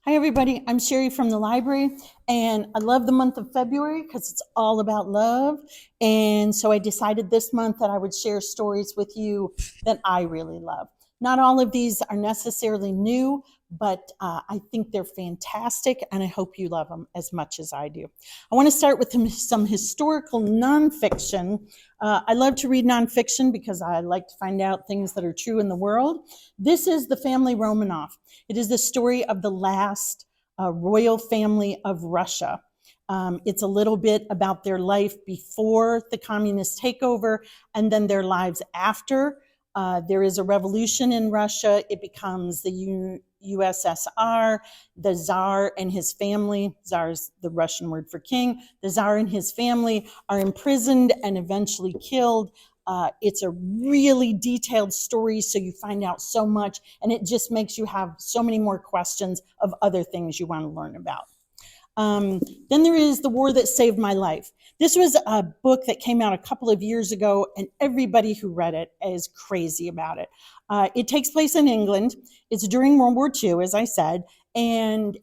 Hi, everybody. I'm Sheree from the library, and I love the month of February because it's all about love. And so I decided this month that I would share stories with you that I really love. Not all of these are necessarily new, but I think they're fantastic, and I hope you love them as much as I do. I want to start with some historical nonfiction. I love to read nonfiction because I like to find out things that are true in the world. This is The Family Romanov. It is the story of the last royal family of Russia. It's a little bit about their life before the communist takeover and then their lives after. There is a revolution in Russia. It becomes the USSR. The Tsar and his family, Tsar is the Russian word for king, the Tsar and his family are imprisoned and eventually killed. It's a really detailed story, so you find out so much, and it just makes you have so many more questions of other things you want to learn about. Then there is The War That Saved My Life. This was a book that came out a couple of years ago, and everybody who read it is crazy about it. It takes place in England. It's during World War II, as I said, and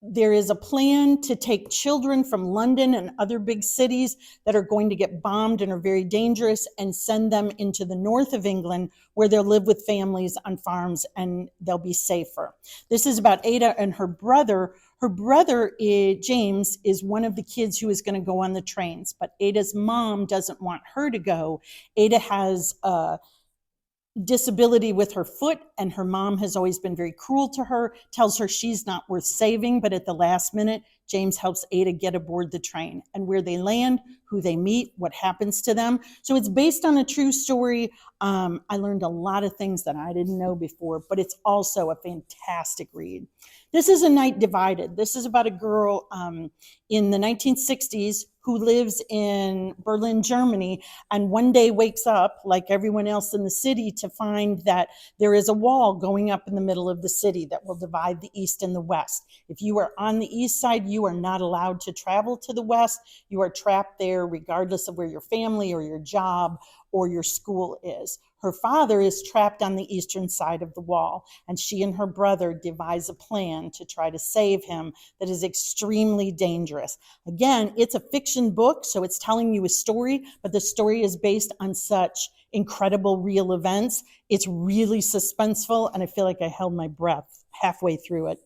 there is a plan to take children from London and other big cities that are going to get bombed and are very dangerous and send them into the north of England where they'll live with families on farms and they'll be safer. This is about Ada and her brother. Her brother, James, is one of the kids who is going to go on the trains, but Ada's mom doesn't want her to go. Ada has disability with her foot, and her mom has always been very cruel to her, tells her she's not worth saving, but at the last minute, James helps Ada get aboard the train. And where they land, who they meet, what happens to them. So it's based on a true story. I learned a lot of things that I didn't know before, but it's also a fantastic read. This is A Night Divided. This is about a girl in the 1960s who lives in Berlin, Germany, and one day wakes up, like everyone else in the city, to find that there is a wall going up in the middle of the city that will divide the East and the West. If you are on the East side, you are not allowed to travel to the West. You are trapped there regardless of where your family or your job or your school is. Her father is trapped on the eastern side of the wall, and she and her brother devise a plan to try to save him that is extremely dangerous. Again, it's a fiction book, so it's telling you a story, but the story is based on such incredible real events. It's really suspenseful, and I feel like I held my breath halfway through it.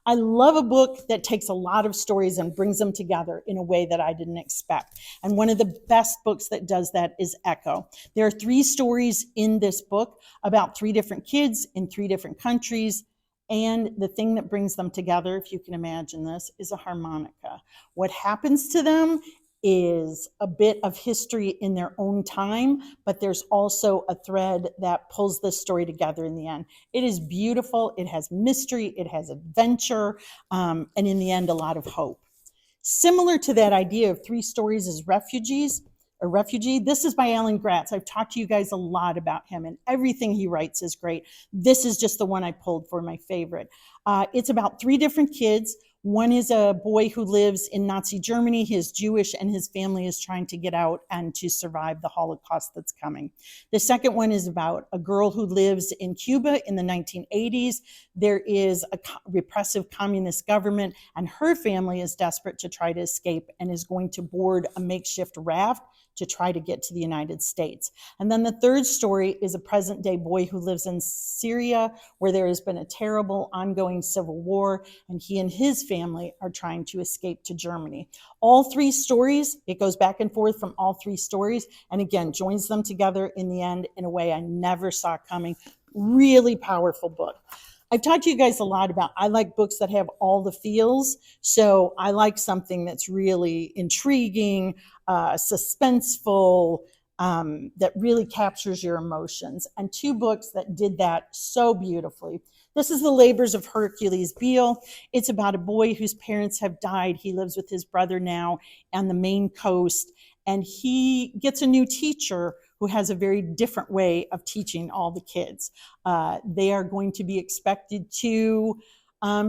I love a book that takes a lot of stories and brings them together in a way that I didn't expect. And one of the best books that does that is Echo. There are 3 stories in this book about 3 different kids in 3 different countries. And the thing that brings them together, if you can imagine this, is a harmonica. What happens to them is a bit of history in their own time, but there's also a thread that pulls this story together in the end. It is beautiful. It has mystery. It has adventure. And in the end, a lot of hope. Similar to that idea of 3 stories as refugees, a refugee. This is by Alan Gratz. I've talked to you guys a lot about him, and everything he writes is great. This is just the one I pulled for my favorite. It's about 3 different kids. One is a boy who lives in Nazi Germany. He is Jewish, and his family is trying to get out and to survive the Holocaust that's coming. The second one is about a girl who lives in Cuba in the 1980s. There is a repressive communist government, and her family is desperate to try to escape and is going to board a makeshift raft to try to get to the United States. And then the third story is a present day boy who lives in Syria, where there has been a terrible ongoing civil war, and he and his family are trying to escape to Germany. All 3 stories, it goes back and forth from all 3 stories, and again, joins them together in the end in a way I never saw coming. Really powerful book. I've talked to you guys a lot about, I like books that have all the feels. So I like something that's really intriguing, suspenseful, that really captures your emotions. And 2 books that did that so beautifully. This is The Labors of Hercules Beale. It's about a boy whose parents have died. He lives with his brother now on the Maine coast, and he gets a new teacher who has a very different way of teaching all the kids. They are going to be expected to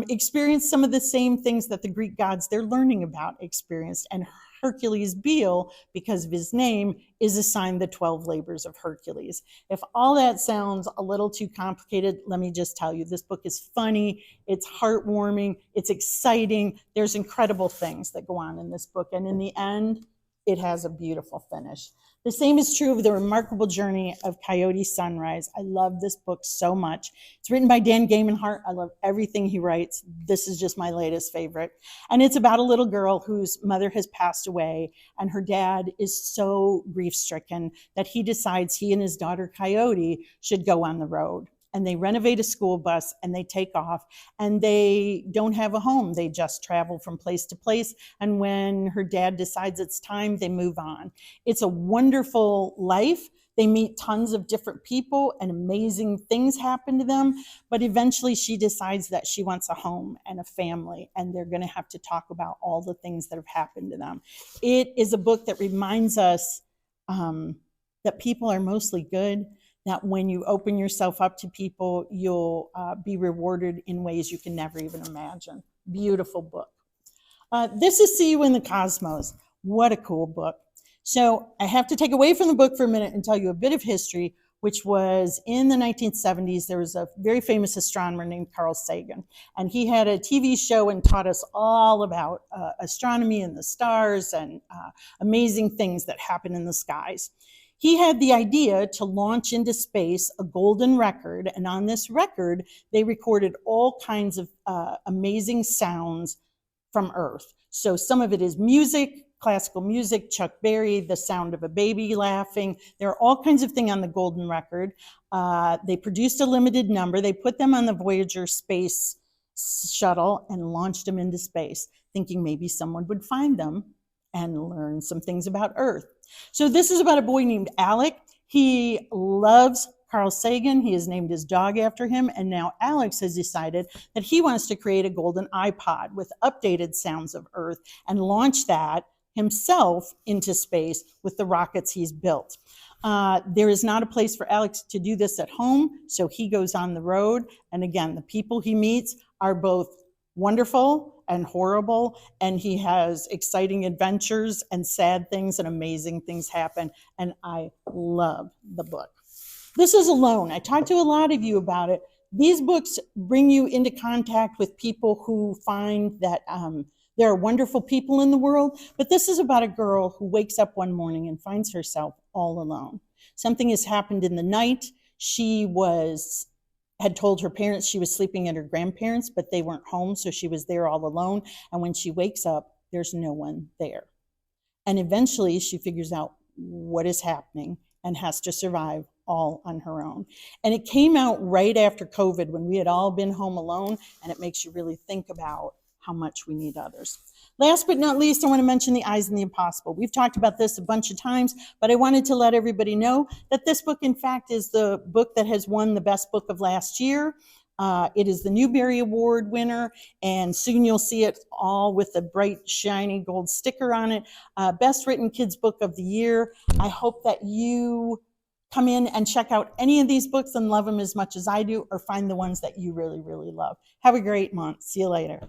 experience some of the same things that the Greek gods they're learning about experienced. And Hercules Beale, because of his name, is assigned the 12 labors of Hercules. If all that sounds a little too complicated, let me just tell you, this book is funny, it's heartwarming, it's exciting. There's incredible things that go on in this book. And in the end, it has a beautiful finish. The same is true of The Remarkable Journey of Coyote Sunrise. I love this book so much. It's written by Dan Gamenhart. I love everything he writes. This is just my latest favorite. And it's about a little girl whose mother has passed away, and her dad is so grief-stricken that he decides he and his daughter Coyote should go on the road. And they renovate a school bus and they take off, and they don't have a home. They just travel from place to place. And when her dad decides it's time, they move on. It's a wonderful life. They meet tons of different people and amazing things happen to them. But eventually she decides that she wants a home and a family, and they're going to have to talk about all the things that have happened to them. It is a book that reminds us that people are mostly good, that when you open yourself up to people, you'll be rewarded in ways you can never even imagine. Beautiful book. This is See You in the Cosmos. What a cool book. So I have to take away from the book for a minute and tell you a bit of history, which was in the 1970s. There was a very famous astronomer named Carl Sagan, and he had a TV show and taught us all about astronomy and the stars and amazing things that happen in the skies. He had the idea to launch into space a golden record, and on this record, they recorded all kinds of amazing sounds from Earth. So some of it is music, classical music, Chuck Berry, the sound of a baby laughing. There are all kinds of things on the golden record. They produced a limited number. They put them on the Voyager space shuttle and launched them into space, thinking maybe someone would find them and learn some things about Earth. So this is about a boy named Alec. He loves Carl Sagan. He has named his dog after him. And now Alex has decided that he wants to create a golden iPod with updated sounds of Earth and launch that himself into space with the rockets he's built. There is not a place for Alex to do this at home, so he goes on the road. And again, the people he meets are both wonderful and horrible, and he has exciting adventures and sad things and amazing things happen, and I love the book. This is Alone. I talked to a lot of you about it. These books bring you into contact with people who find that there are wonderful people in the world, but this is about a girl who wakes up one morning and finds herself all alone. Something has happened in the night. She had told her parents she was sleeping at her grandparents, but they weren't home, so she was there all alone. And when she wakes up, there's no one there. And eventually she figures out what is happening and has to survive all on her own. And it came out right after COVID, when we had all been home alone, and it makes you really think about how much we need others. Last but not least, I want to mention The Eyes and the Impossible. We've talked about this a bunch of times, but I wanted to let everybody know that this book, in fact, is the book that has won the best book of last year. It is the Newbery Award winner, and soon you'll see it all with a bright, shiny gold sticker on it. Best written kids book of the year. I hope that you come in and check out any of these books and love them as much as I do, or find the ones that you really, really love. Have a great month. See you later.